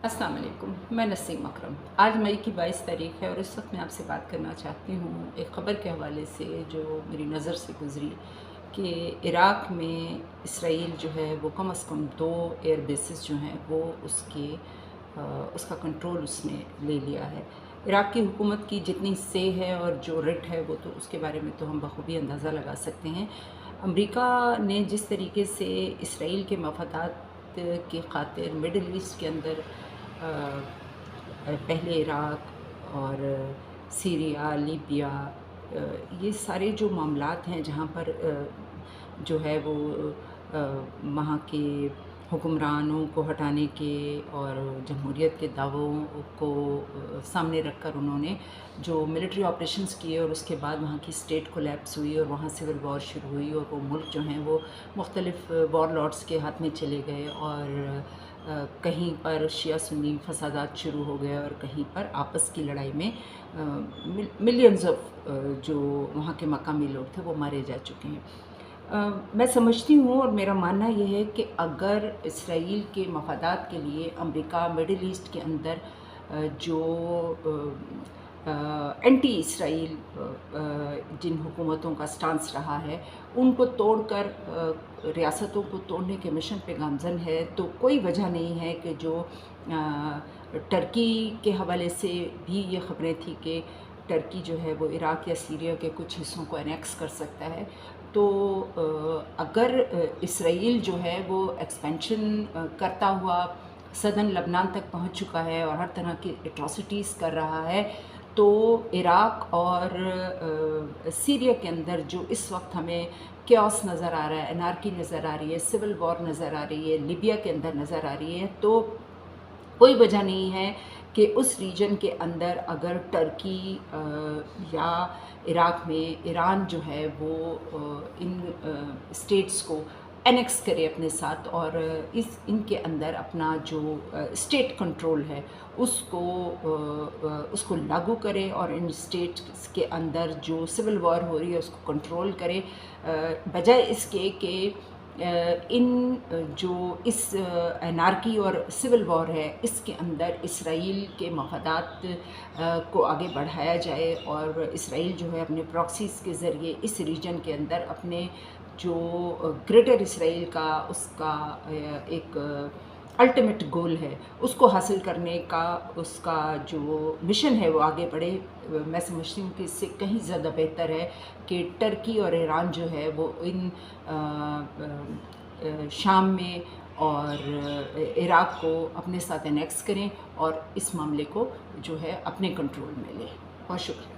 अस्सलाम वालेकुम। मैं नसीम अकरम। आज मई की 22 तारीख़ है और इस वक्त मैं आपसे बात करना चाहती हूँ एक ख़बर के हवाले से जो मेरी नज़र से गुज़री कि इराक़ में इसराइल जो है वो कम से कम 2 एयर बेसेस जो हैं वो उसका कंट्रोल उसने ले लिया है। इराक़ की हुकूमत की जितनी से है और जो रेट है वो तो उसके बारे में तो हम बखूबी अंदाज़ा लगा सकते हैं। अमेरिका ने जिस तरीके से इसराइल के मफादात की खातिर मिडल ईस्ट के अंदर पहले इराक़ और सीरिया, लीबिया, ये सारे जो मामलात हैं जहाँ पर जो है वो वहाँ के हुक्मरानों को हटाने के और जमहूरियत के दावों को सामने रखकर उन्होंने जो मिलिट्री ऑपरेशंस किए और उसके बाद वहाँ की स्टेट कोलैप्स हुई और वहाँ सिविल वॉर शुरू हुई और वो मुल्क जो हैं वो मुख्तलिफ़ वॉरलॉर्ड्स के हाथ में चले गए और कहीं पर शिया सुन्नी फसादात शुरू हो गए और कहीं पर आपस की लड़ाई में मिलियंस ऑफ जो वहाँ के मकामी लोग थे वो मारे जा चुके हैं। मैं समझती हूँ और मेरा मानना ये है कि अगर इसराइल के मफादात के लिए अमेरिका मिडिल ईस्ट के अंदर जो एंटी इसराइल जिन हुकूमतों का स्टांस रहा है उनको तोड़कर रियासतों को तोड़ने के मिशन पे गामज़न है, तो कोई वजह नहीं है कि जो टर्की के हवाले से भी ये ख़बरें थी कि टर्की जो है वो इराक़ या सीरिया के कुछ हिस्सों को एनेक्स कर सकता है। तो अगर इसराइल जो है वो एक्सपेंशन करता हुआ सदन लबनान तक पहुंच चुका है और हर तरह की एट्रॉसिटीज़ कर रहा है, तो इराक़ और सीरिया के अंदर जो इस वक्त हमें केओस नज़र आ रहा है, एनार्की नज़र आ रही है, सिविल वॉर नज़र आ रही है, लीबिया के अंदर नज़र आ रही है, तो कोई वजह नहीं है कि उस रीजन के अंदर अगर टर्की या इराक़ में ईरान जो है वो इन स्टेट्स को एनेक्स करे अपने साथ और इनके अंदर अपना जो स्टेट कंट्रोल है उसको लागू करे और इन स्टेट्स के अंदर जो सिविल वॉर हो रही है उसको कंट्रोल करे, बजाय इसके कि इन जो इस एनार्की और सिविल वॉर है इसके अंदर इसराइल के मफादात को आगे बढ़ाया जाए और इसराइल जो है अपने प्रॉक्सीज़ के ज़रिए इस रीजन के अंदर अपने जो ग्रेटर इसराइल का उसका एक अल्टीमेट गोल है उसको हासिल करने का उसका जो मिशन है वो आगे बढ़े। मैं समझती हूँ कि इससे कहीं ज़्यादा बेहतर है कि टर्की और ईरान जो है वो इन शाम में और इराक़ को अपने साथ एनेक्स करें और इस मामले को जो है अपने कंट्रोल में लें। बहुत शुक्रिया।